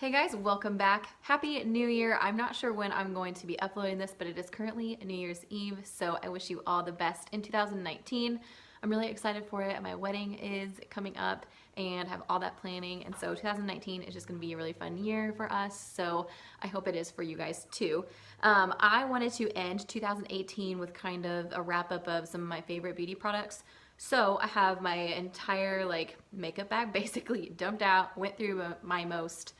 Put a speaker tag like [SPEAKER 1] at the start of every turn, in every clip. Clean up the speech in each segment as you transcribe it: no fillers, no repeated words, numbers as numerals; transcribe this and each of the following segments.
[SPEAKER 1] Hey guys, welcome back. Happy New Year. I'm not sure when I'm going to be uploading this, but it is currently New Year's Eve, so I wish you all the best in 2019. I'm really excited for it. My wedding is coming up and have all that planning, and so 2019 is just going to be a really fun year for us, so I hope it is for you guys too. I wanted to end 2018 with kind of a wrap up of some of my favorite beauty products. So I have my entire makeup bag basically dumped out, went through my most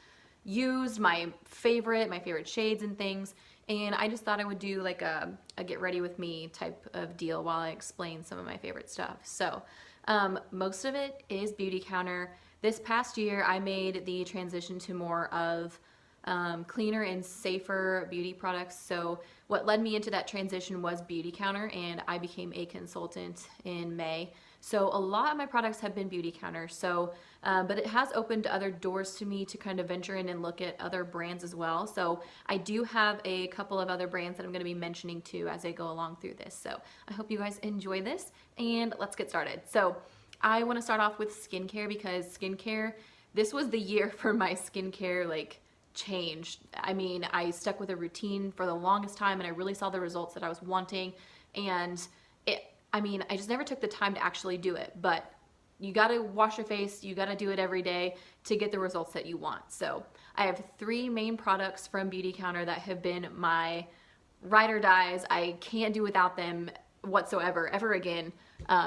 [SPEAKER 1] used, my favorite shades and things, and I just thought I would do like a get ready with me type of deal while I explain some of my favorite stuff. So most of it is Beauty Counter. This past year I made the transition to more of cleaner and safer beauty products. So what led me into that transition was Beauty Counter, and I became a consultant in May. So a lot of my products have been Beauty Counter. So, but it has opened other doors to me to kind of venture in and look at other brands as well. So I do have a couple of other brands that I'm going to be mentioning too as I go along through this. So I hope you guys enjoy this, and let's get started. So I want to start off with skincare because skincare, this was the year for my skincare changed. I mean, I stuck with a routine for the longest time and I really saw the results that I was wanting, and I just never took the time to actually do it, but you gotta wash your face, you gotta do it every day to get the results that you want. So I have three main products from Beauty Counter that have been my ride or dies. I can't do without them whatsoever ever again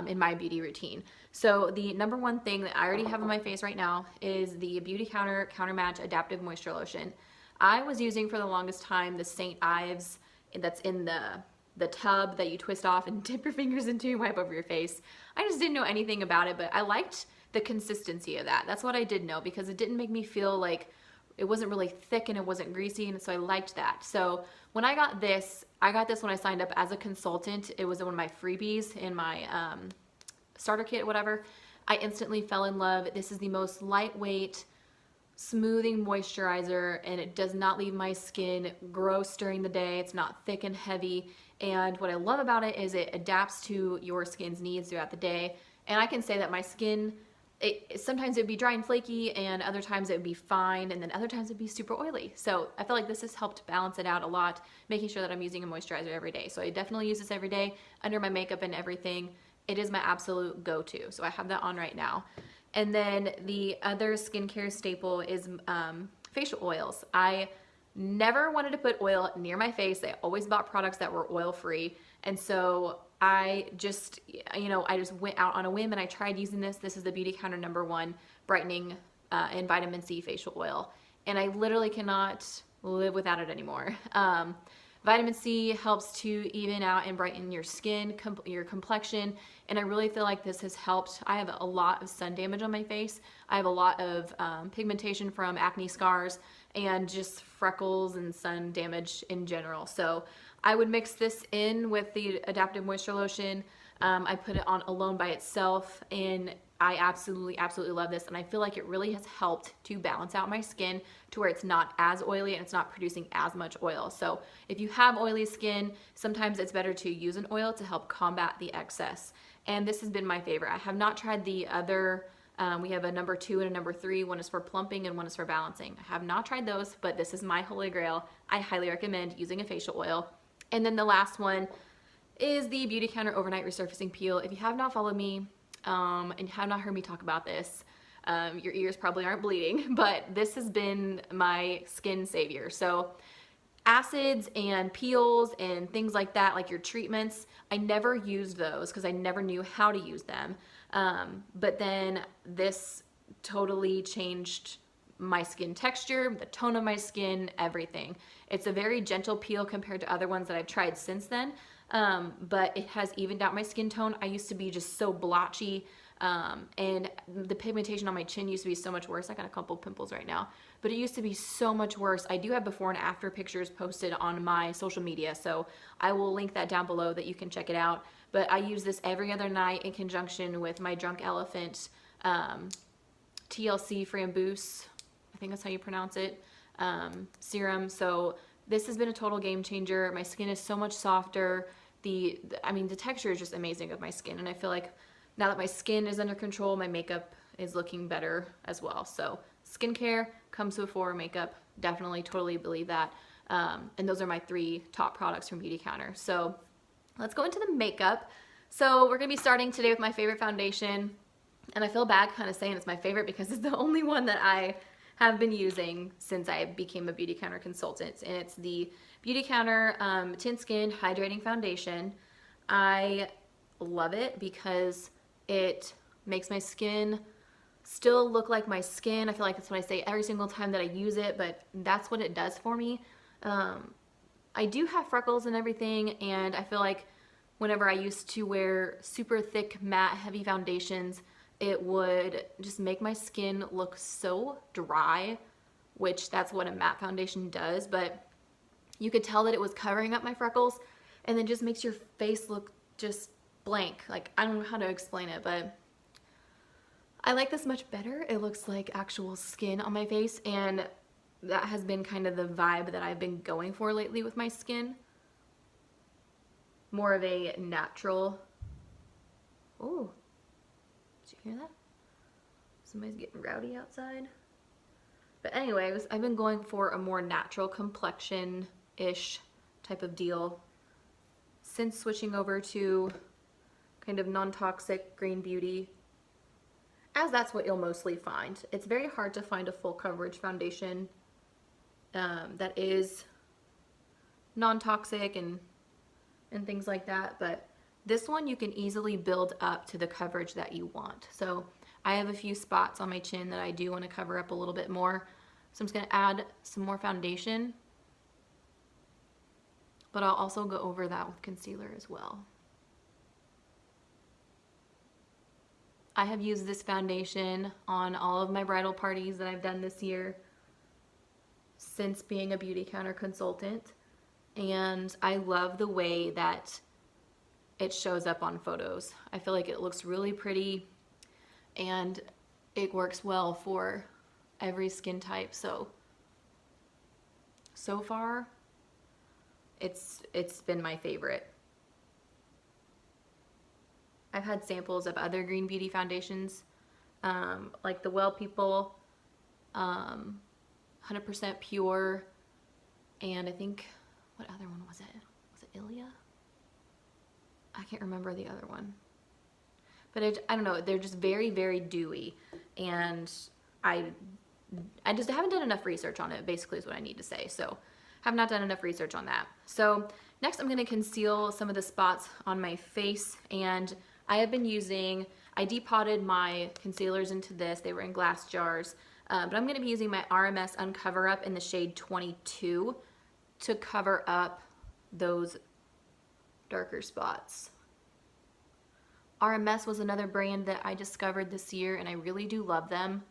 [SPEAKER 1] in my beauty routine. So the number one thing that I already have on my face right now is the Beauty Counter Counter Match Adaptive Moisture Lotion. I was using for the longest time the St. Ives that's in the tub that you twist off and dip your fingers into and wipe over your face. I just didn't know anything about it, but I liked the consistency of that. That's what I did know, because it didn't make me feel like it wasn't really thick and it wasn't greasy, and so I liked that. So when I got this when I signed up as a consultant. It was one of my freebies in my starter kit, whatever. I instantly fell in love. This is the most lightweight, smoothing moisturizer, and it does not leave my skin gross during the day. It's not thick and heavy, and what I love about it is it adapts to your skin's needs throughout the day. And I can say that my skin, sometimes it would be dry and flaky, and other times it would be fine, and then other times it would be super oily. So I feel like this has helped balance it out a lot, making sure that I'm using a moisturizer every day. So I definitely use this every day under my makeup and everything. It is my absolute go-to. So I have that on right now. And then the other skincare staple is facial oils. I never wanted to put oil near my face. I always bought products that were oil-free. And so I just went out on a whim and I tried using this. This is the Beauty Counter #1 brightening and vitamin C facial oil. And I literally cannot live without it anymore. Vitamin C helps to even out and brighten your skin, your complexion, and I really feel like this has helped. I have a lot of sun damage on my face. I have a lot of pigmentation from acne scars and just freckles and sun damage in general. So I would mix this in with the Adaptive Moisture Lotion. I put it on alone by itself, and I absolutely love this, and I feel like it really has helped to balance out my skin to where it's not as oily and it's not producing as much oil. So if you have oily skin, sometimes it's better to use an oil to help combat the excess. And this has been my favorite. I have not tried the other, we have a #2 and a #3. One is for plumping and one is for balancing. I have not tried those, but this is my holy grail. I highly recommend using a facial oil. And then the last one is the Beauty Counter Overnight Resurfacing Peel. If you have not followed me, and have not heard me talk about this, your ears probably aren't bleeding, but this has been my skin savior. So acids and peels and things like that, like your treatments, I never used those because I never knew how to use them. But then this totally changed my skin texture, the tone of my skin, everything. It's a very gentle peel compared to other ones that I've tried since then. But it has evened out my skin tone. I used to be just so blotchy, and the pigmentation on my chin used to be so much worse. I got a couple pimples right now, but it used to be so much worse. I do have before and after pictures posted on my social media, so I will link that down below that you can check it out. But I use this every other night in conjunction with my Drunk Elephant TLC Framboos, I think that's how you pronounce it, serum. So this has been a total game changer. My skin is so much softer. The texture is just amazing of my skin, and I feel like now that my skin is under control, my makeup is looking better as well. So skincare, comes before makeup. Definitely, totally believe that. And those are my 3 top products from Beautycounter. So let's go into the makeup. So we're gonna be starting today with my favorite foundation. And I feel bad kind of saying it's my favorite because it's the only one that I have been using since I became a Beautycounter consultant. And it's the Beautycounter Tint Skin Hydrating Foundation. I love it because it makes my skin still look like my skin. I feel like that's what I say every single time that I use it, but that's what it does for me. I do have freckles and everything, and I feel like whenever I used to wear super thick, matte, heavy foundations, it would just make my skin look so dry, which that's what a matte foundation does, but you could tell that it was covering up my freckles, and then just makes your face look just blank. Like, I don't know how to explain it, but I like this much better. It looks like actual skin on my face, and that has been kind of the vibe that I've been going for lately with my skin. More of a natural. Oh, did you hear that? Somebody's getting rowdy outside. But anyways, I've been going for a more natural complexion-ish type of deal since switching over to kind of non-toxic green beauty, as that's what you'll mostly find. It's very hard to find a full coverage foundation that is non-toxic and things like that, but this one you can easily build up to the coverage that you want. So I have a few spots on my chin that I do want to cover up a little bit more, so I'm just going to add some more foundation, but I'll also go over that with concealer as well. I have used this foundation on all of my bridal parties that I've done this year since being a Beautycounter consultant, and I love the way that it shows up on photos. I feel like it looks really pretty and it works well for every skin type. So far it's been my favorite. I've had samples of other green beauty foundations, like the Well People, 100% Pure, and I think, what other one was it? Was it Ilia? I can't remember the other one. But I don't know, they're just very, very dewy, and I just haven't done enough research on it, basically is what I need to say. So have not done enough research on that. So next I'm going to conceal some of the spots on my face, and I have been using, I depotted my concealers into this. They were in glass jars, but I'm going to be using my RMS Uncover Up in the shade 22 to cover up those darker spots. RMS was another brand that I discovered this year, and I really do love them.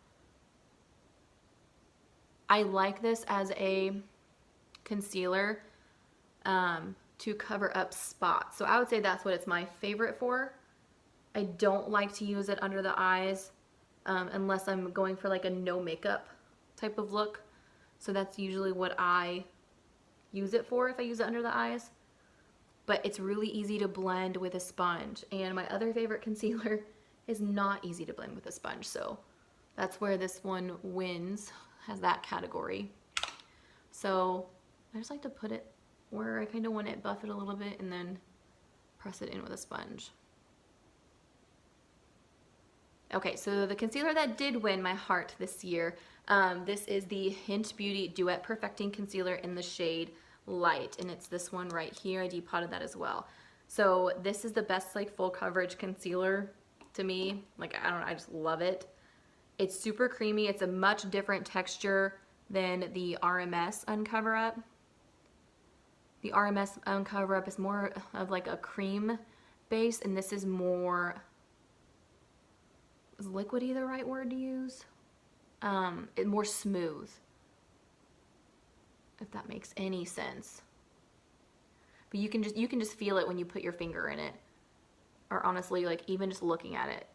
[SPEAKER 1] I like this as a concealer to cover up spots. So I would say that's what it's my favorite for. I don't like to use it under the eyes unless I'm going for like a no makeup type of look. So that's usually what I use it for if I use it under the eyes. But it's really easy to blend with a sponge. And my other favorite concealer is not easy to blend with a sponge. So that's where this one wins, has that category. So I just like to put it where I kind of want it, buff it a little bit, and then press it in with a sponge. Okay, so the concealer that did win my heart this year, this is the Hint Beauty Duet Perfecting Concealer in the shade Light, and it's this one right here. I depotted that as well. So this is the best like full coverage concealer to me. Like, I don't know, I just love it. It's super creamy. It's a much different texture than the RMS Uncover Up. The RMS Uncover Up is more of like a cream base, and this is more, is liquidy the right word to use? More smooth, if that makes any sense. But you can just feel it when you put your finger in it, or honestly, like even just looking at it.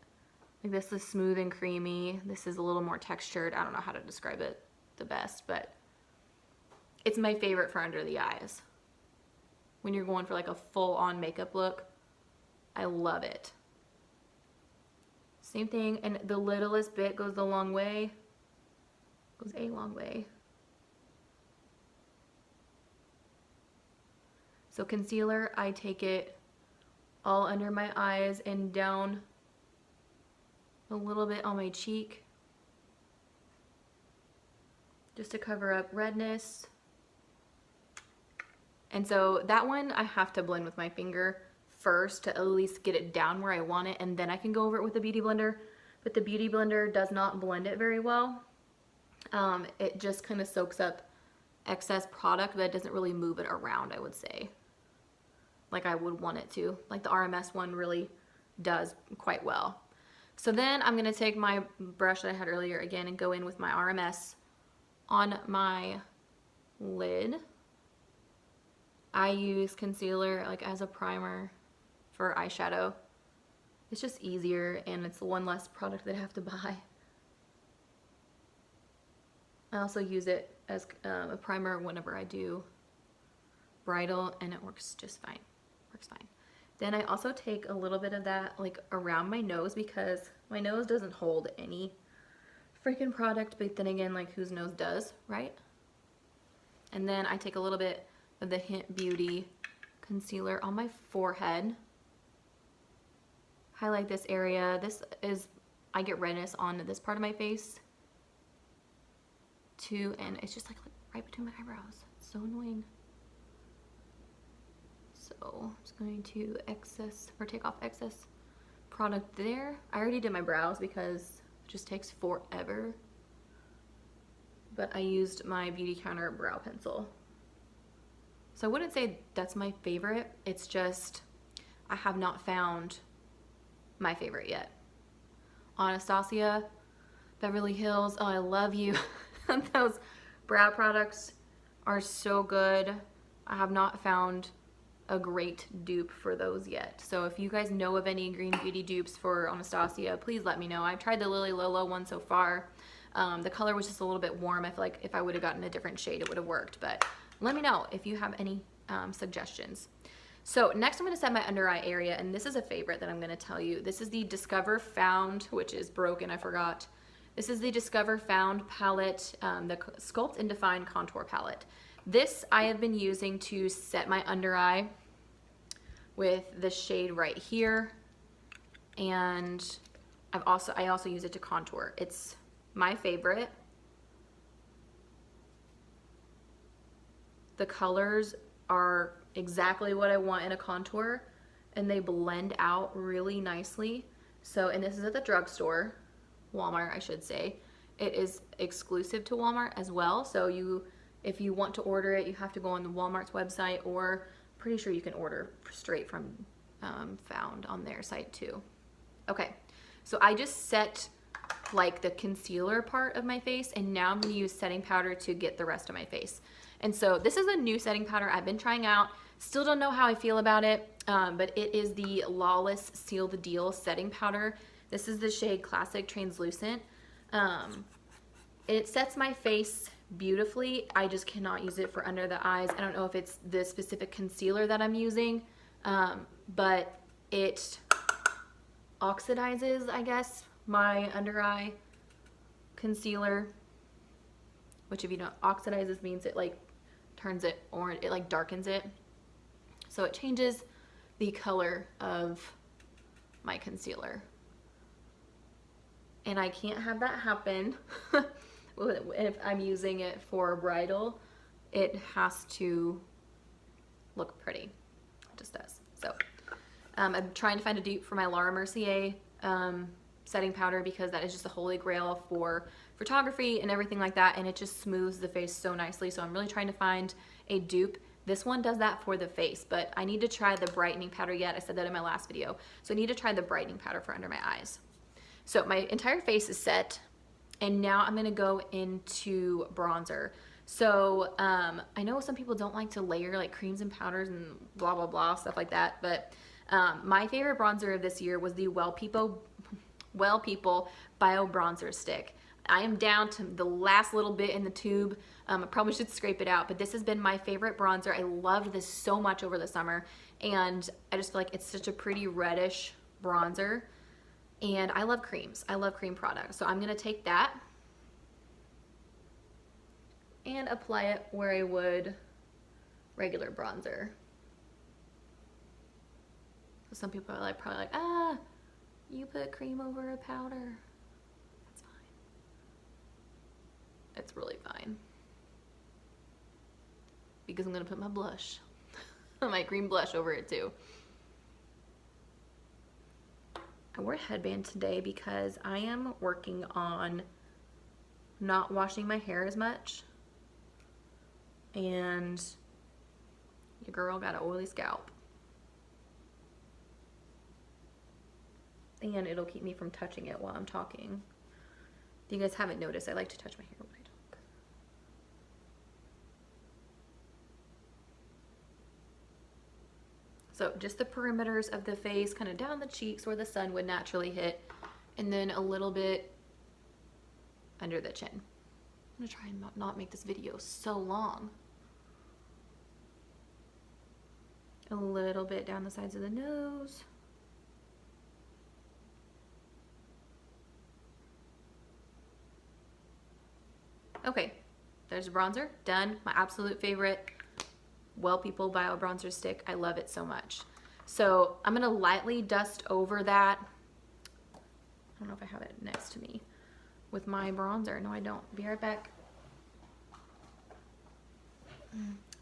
[SPEAKER 1] Like, this is smooth and creamy. This is a little more textured. I don't know how to describe it the best, but it's my favorite for under the eyes. When you're going for like a full-on makeup look, I love it. Same thing, and the littlest bit goes a long way. Goes a long way. So concealer, I take it all under my eyes and down a little bit on my cheek, just to cover up redness. And so that one I have to blend with my finger first to at least get it down where I want it, and then I can go over it with the Beauty Blender. But the Beauty Blender does not blend it very well. It just kind of soaks up excess product, but it doesn't really move it around, I would say, like I would want it to. Like the RMS one really does quite well. So then I'm going to take my brush that I had earlier again and go in with my RMS on my lid. I use concealer like as a primer for eyeshadow. It's just easier and it's one less product that I have to buy. I also use it as a primer whenever I do bridal, and it works just fine. Works fine. Then I also take a little bit of that like around my nose, because my nose doesn't hold any freaking product, but then again, like whose nose does, right? And then I take a little bit of the Hint Beauty concealer on my forehead. Highlight this area. This is, I get redness on this part of my face too, and it's just like right between my eyebrows. It's so annoying. So I'm just going to take off excess product there. I already did my brows because it just takes forever. But I used my Beauty Counter brow pencil. So I wouldn't say that's my favorite. It's just I have not found my favorite yet. Anastasia, Beverly Hills, oh, I love you. Those brow products are so good. I have not found a great dupe for those yet. So if you guys know of any green beauty dupes for Anastasia, please let me know. I've tried the Lily Lolo one so far. The color was just a little bit warm. I feel like if I would have gotten a different shade, it would have worked. But let me know if you have any suggestions. So next I'm going to set my under eye area, and this is a favorite that I'm going to tell you. This is the Discover Found, which is broken, I forgot. This is the Discover Found palette, the Sculpt and Define Contour palette. This I have been using to set my under eye with the shade right here, and I also use it to contour. It's my favorite. The colors are exactly what I want in a contour, and they blend out really nicely. So, and this is at the drugstore, Walmart, I should say. It is exclusive to Walmart as well. So if you want to order it, you have to go on the Walmart's website, or pretty sure you can order straight from Found on their site too. Okay, so I just set like the concealer part of my face, and now I'm going to use setting powder to get the rest of my face. And so this is a new setting powder I've been trying out. Still don't know how I feel about it, but it is the Lawless Seal the Deal setting powder. This is the shade Classic Translucent. It sets my face beautifully. I just cannot use it for under the eyes. I don't know if it's the specific concealer that I'm using, but it oxidizes, I guess, my under eye concealer, which if you don't, oxidizes means it like turns it orange, it like darkens it. So it changes the color of my concealer. And I can't have that happen if I'm using it for bridal. It has to look pretty. It just does. So I'm trying to find a dupe for my Laura Mercier setting powder, because that is just the holy grail for photography and everything like that, and it just smooths the face so nicely. So I'm really trying to find a dupe. This one does that for the face, but I need to try the brightening powder yet. I said that in my last video. So I need to try the brightening powder for under my eyes. So my entire face is set, and now I'm gonna go into bronzer. So I know some people don't like to layer like creams and powders and blah, blah, blah, stuff like that, but my favorite bronzer of this year was the Well People Bio Bronzer Stick. I am down to the last little bit in the tube. I probably should scrape it out, but this has been my favorite bronzer. I loved this so much over the summer, and I just feel like it's such a pretty reddish bronzer, and I love creams. I love cream products. So I'm gonna take that, and apply it where I would regular bronzer. Some people are like probably like, ah, you put cream over a powder. That's fine. It's really fine. Because I'm gonna put my blush, my green blush over it too. I wore a headband today because I am working on not washing my hair as much. And your girl got an oily scalp. And it'll keep me from touching it while I'm talking. If you guys haven't noticed, I like to touch my hair when I talk. So just the perimeters of the face, kind of down the cheeks where the sun would naturally hit, and then a little bit under the chin. I'm gonna try and not make this video so long. A little bit down the sides of the nose. Okay, there's a bronzer, done. My absolute favorite Well People Bio Bronzer Stick. I love it so much. So I'm gonna lightly dust over that. I don't know if I have it next to me with my bronzer. No, I don't. Be right back.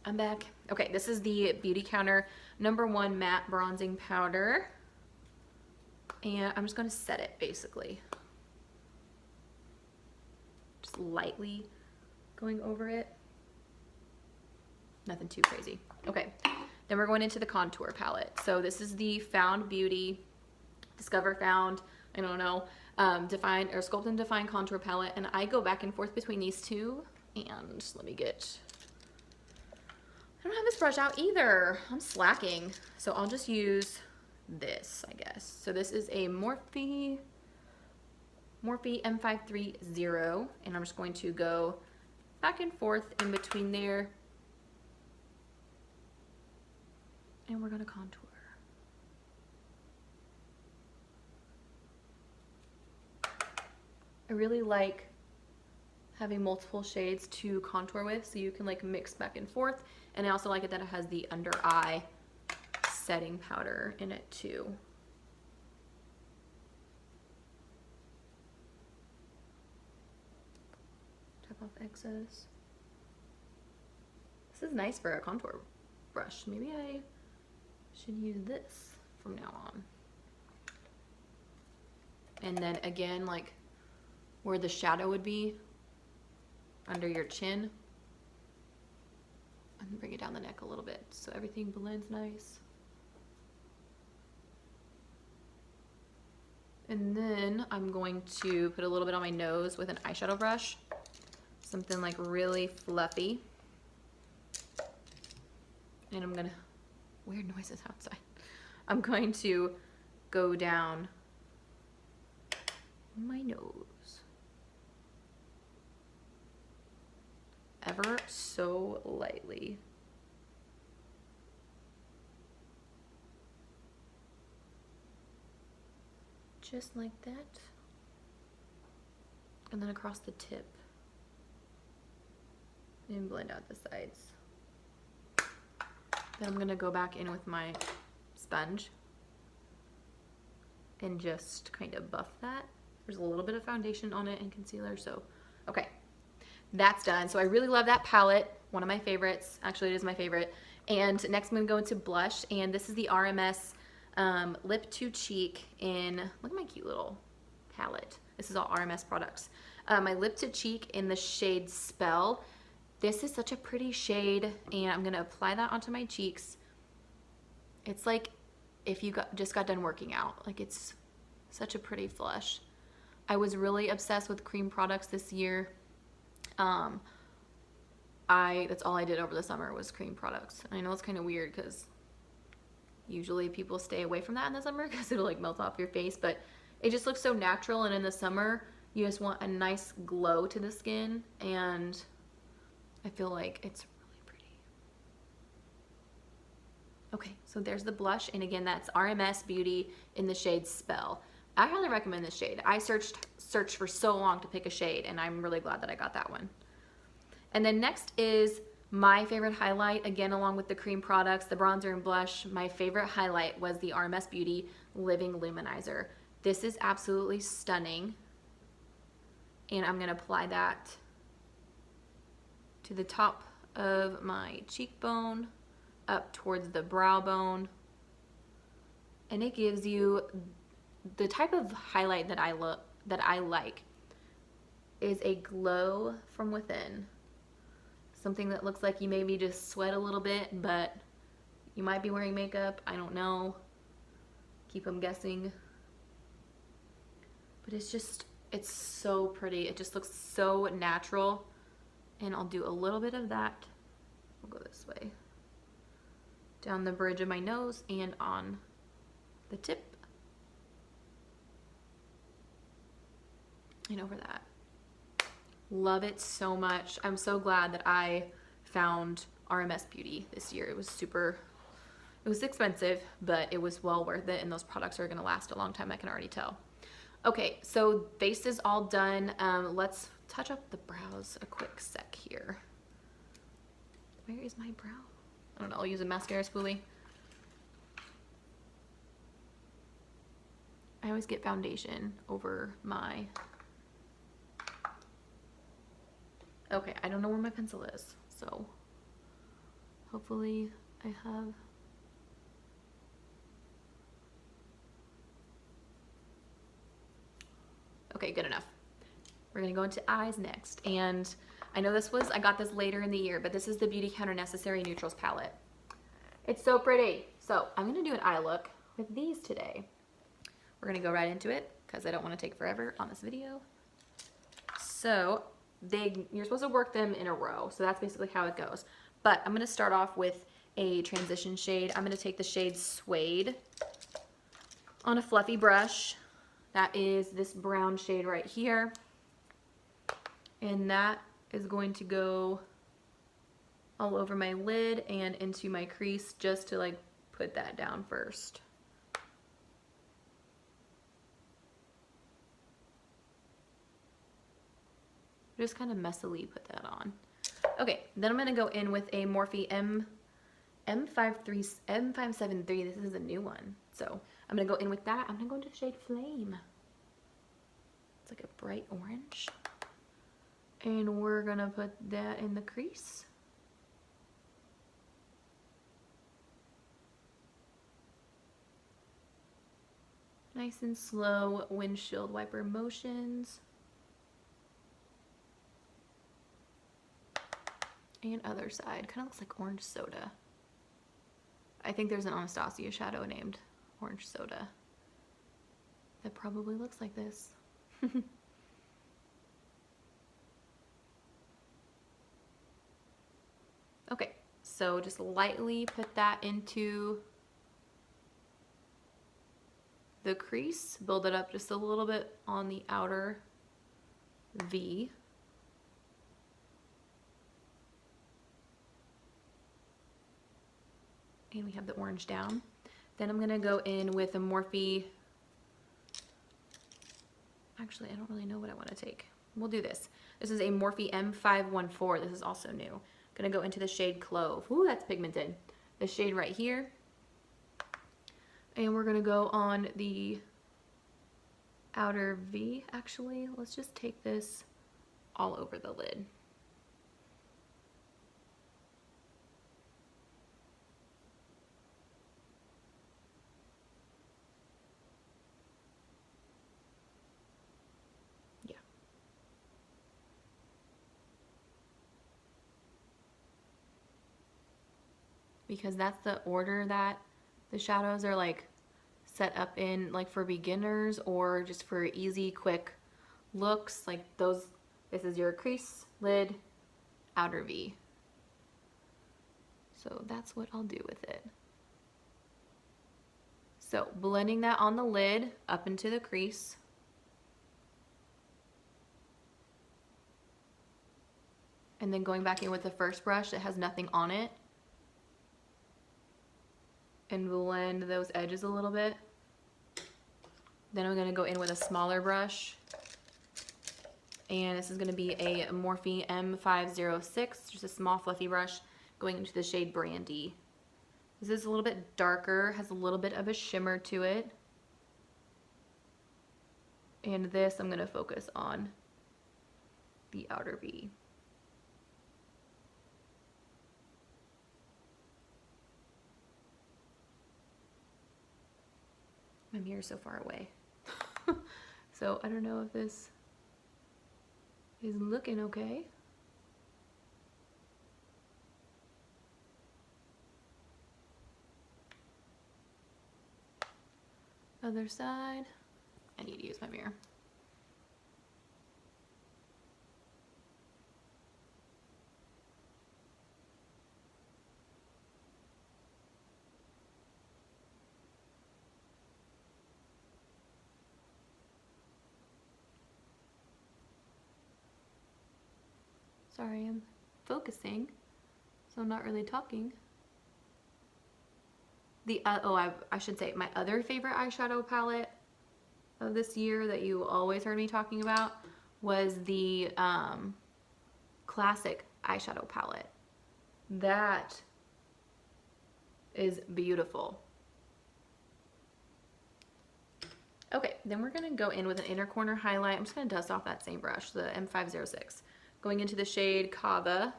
[SPEAKER 1] I'm back. Okay, this is the Beauty Counter #1 Matte Bronzing Powder. And I'm just gonna set it basically. Just lightly going over it. Nothing too crazy. Okay, then we're going into the contour palette. So this is the Found Beauty, Discover Found, I don't know, Define or Sculpt and Define contour palette. And I go back and forth between these two. And let me get, I don't have this brush out either. I'm slacking. So I'll just use this, I guess. So this is a Morphe M530. And I'm just going to go back and forth in between there. And we're gonna contour. I really like having multiple shades to contour with, so you can like mix back and forth. And I also like it that it has the under eye setting powder in it too. Tap off excess. This is nice for a contour brush. Maybe I should use this from now on. And then again, like where the shadow would be under your chin, and bring it down the neck a little bit so everything blends nice. And then I'm going to put a little bit on my nose with an eyeshadow brush, something like really fluffy. And I'm gonna, weird noises outside. I'm going to go down my nose. Ever so lightly. Just like that. And then across the tip. And blend out the sides. Then I'm gonna go back in with my sponge and just kind of buff that. There's a little bit of foundation on it and concealer, so okay, that's done. So I really love that palette, one of my favorites. Actually, it is my favorite. And next I'm gonna go into blush, and this is the RMS Lip to Cheek in, look at my cute little palette. This is all RMS products. My Lip to Cheek in the shade Spell. This is such a pretty shade, and I'm gonna apply that onto my cheeks. It's like if you just got done working out. Like, it's such a pretty flush. I was really obsessed with cream products this year. That's all I did over the summer was cream products. I know it's kind of weird because usually people stay away from that in the summer because it'll like melt off your face, but it just looks so natural, and in the summer you just want a nice glow to the skin, and I feel like it's really pretty. Okay, so there's the blush, and again, that's RMS Beauty in the shade Spell. I highly recommend this shade. I searched for so long to pick a shade, and I'm really glad that I got that one. And then next is my favorite highlight, again, along with the cream products, the bronzer and blush. My favorite highlight was the RMS Beauty Living Luminizer. This is absolutely stunning. And I'm gonna apply that to the top of my cheekbone, up towards the brow bone. And it gives you the type of highlight that I like is a glow from within. Something that looks like you maybe just sweat a little bit, but you might be wearing makeup. I don't know. Keep them guessing. But it's so pretty. It just looks so natural. And I'll do a little bit of that. We'll go this way. Down the bridge of my nose and on the tip. And over that. Love it so much. I'm so glad that I found RMS Beauty this year. It was expensive, but it was well worth it, and those products are gonna last a long time, I can already tell. Okay, so face is all done. Let's touch up the brows a quick sec here. Where is my brow? I don't know, I'll use a mascara spoolie. I always get foundation over my... Okay, I don't know where my pencil is, so hopefully I have... Okay, good enough. We're gonna go into eyes next, and I know I got this later in the year, but this is the Beauty Counter Necessary Neutrals palette. It's so pretty. So I'm gonna do an eye look with these today. We're gonna go right into it, because I don't wanna take forever on this video. So you're supposed to work them in a row, so that's basically how it goes. But I'm gonna start off with a transition shade. I'm gonna take the shade Suede on a fluffy brush. That is this brown shade right here. And that is going to go all over my lid and into my crease, just to like put that down first. Just kind of messily put that on. Okay, then I'm gonna go in with a Morphe M573. This is a new one. So I'm gonna go in with that. I'm gonna go into the shade Flame. It's like a bright orange. And we're gonna put that in the crease. Nice and slow windshield wiper motions. And other side, kind of looks like orange soda. I think there's an Anastasia shadow named Orange Soda that probably looks like this. Okay, so just lightly put that into the crease, build it up just a little bit on the outer V. And we have the orange down. Then I'm gonna go in with a Morphe. Actually, I don't really know what I wanna take. We'll do this. This is a Morphe M514. This is also new. Gonna go into the shade Clove. Ooh, that's pigmented. The shade right here. And we're gonna go on the outer V. Actually, let's just take this all over the lid. Because that's the order that the shadows are like set up in, like for beginners or just for easy, quick looks. Like those, this is your crease, lid, outer V. So that's what I'll do with it. So blending that on the lid up into the crease. And then going back in with the first brush that has nothing on it. And blend those edges a little bit. Then I'm gonna go in with a smaller brush And this is going to be a Morphe M506, just a small fluffy brush going into the shade Brandy. This is a little bit darker, has a little bit of a shimmer to it. And this I'm going to focus on the outer V. My mirror's so far away. So I don't know if this is looking okay. Other side. I need to use my mirror. Sorry, I'm focusing, so I'm not really talking. I should say my other favorite eyeshadow palette of this year that you always heard me talking about was the classic eyeshadow palette. That is beautiful. Okay, then we're gonna go in with an inner corner highlight. I'm just gonna dust off that same brush, the M506. Going into the shade Kava.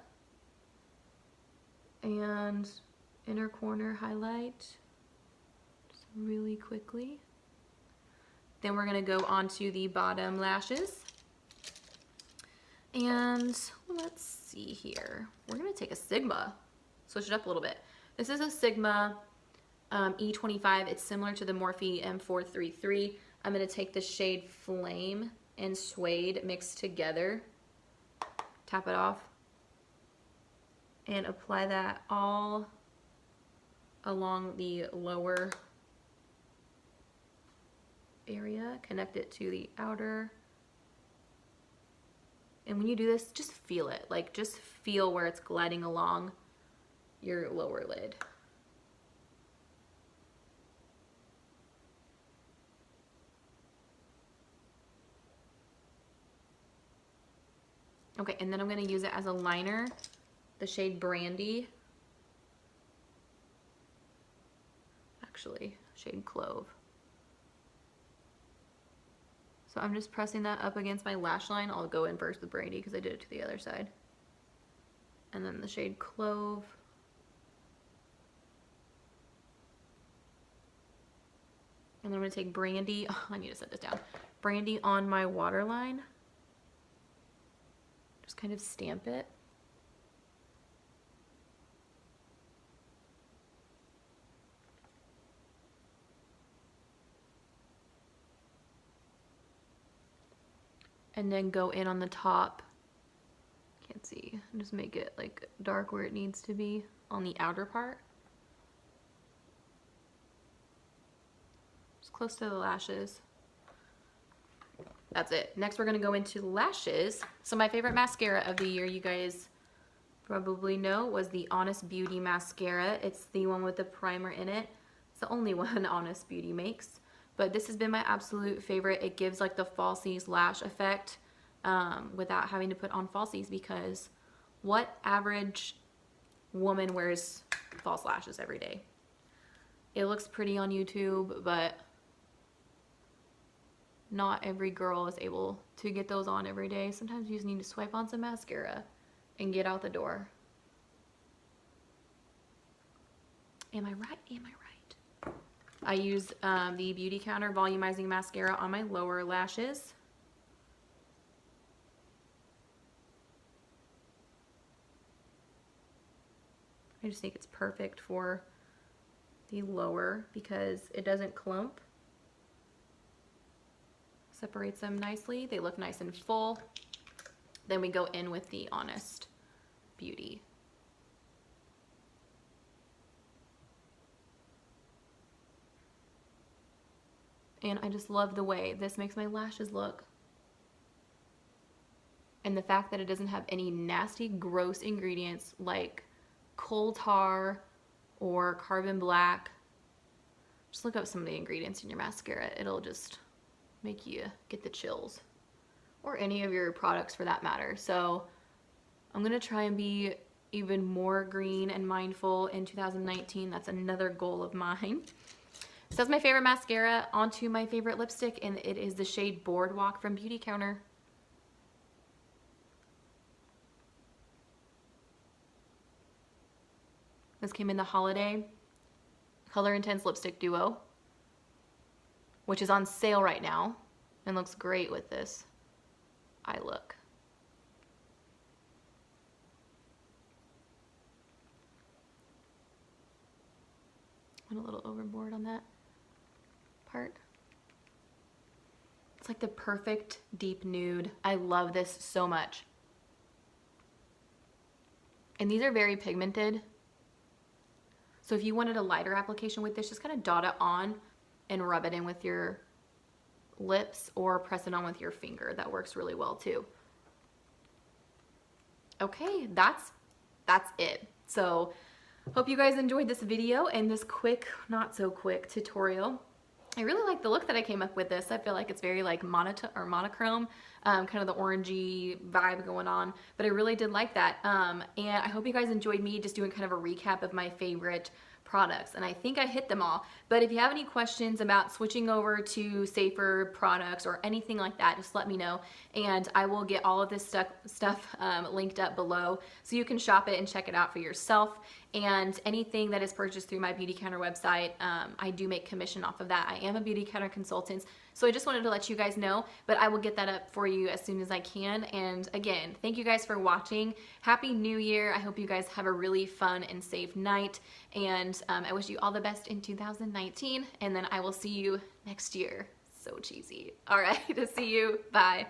[SPEAKER 1] And inner corner highlight, just really quickly. Then we're gonna go onto the bottom lashes. And let's see here. We're gonna take a Sigma, switch it up a little bit. This is a Sigma E25. It's similar to the Morphe M433. I'm gonna take the shade Flame and Suede mixed together. Tap it off and apply that all along the lower area. Connect it to the outer. And when you do this, just feel it. Like, just feel where it's gliding along your lower lid. Okay, and then I'm going to use it as a liner, the shade Brandy. Actually, shade Clove. So I'm just pressing that up against my lash line. I'll go in first with Brandy because I did it to the other side. And then the shade Clove. And then I'm going to take Brandy. Oh, I need to set this down. Brandy on my waterline. Just kind of stamp it. And then go in on the top. Can't see. Just make it like dark where it needs to be on the outer part. Just close to the lashes. That's it. Next we're going to go into lashes. So my favorite mascara of the year, you guys probably know, was the Honest Beauty mascara. It's the one with the primer in it. It's the only one Honest Beauty makes. But this has been my absolute favorite. It gives like the falsies lash effect without having to put on falsies, because what average woman wears false lashes every day? It looks pretty on YouTube, but not every girl is able to get those on every day. Sometimes you just need to swipe on some mascara and get out the door. Am I right? Am I right? I use the Beauty Counter Volumizing Mascara on my lower lashes. I just think it's perfect for the lower because it doesn't clump. Separates them nicely. They look nice and full. Then we go in with the Honest Beauty. And I just love the way this makes my lashes look. And the fact that it doesn't have any nasty, gross ingredients like coal tar or carbon black. Just look up some of the ingredients in your mascara. It'll just make you get the chills. or any of your products for that matter. So I'm gonna try and be even more green and mindful in 2019. That's another goal of mine. So that's my favorite mascara. Onto my favorite lipstick, and it is the shade Boardwalk from Beauty Counter. This came in the Holiday Color Intense Lipstick Duo, which is on sale right now and looks great with this eye look. Went a little overboard on that part. It's like the perfect deep nude. I love this so much. And these are very pigmented. So if you wanted a lighter application with this, just kind of dot it on and rub it in with your lips or press it on with your finger. That works really well too. Okay, that's it. So hope you guys enjoyed this video and this quick, not so quick tutorial. I really like the look that I came up with this. I feel like it's very like monochrome, kind of the orangey vibe going on, but I really did like that. And I hope you guys enjoyed me just doing kind of a recap of my favorite products, and I think I hit them all. But if you have any questions about switching over to safer products or anything like that, just let me know, and I will get all of this stuff linked up below so you can shop it and check it out for yourself. And anything that is purchased through my Beauty Counter website, I do make commission off of that. I am a Beauty Counter consultant, so I just wanted to let you guys know, but I will get that up for you as soon as I can. And again, thank you guys for watching. Happy New Year. I hope you guys have a really fun and safe night, and I wish you all the best in 2019, and then I will see you next year. So cheesy. All right, to see you. Bye.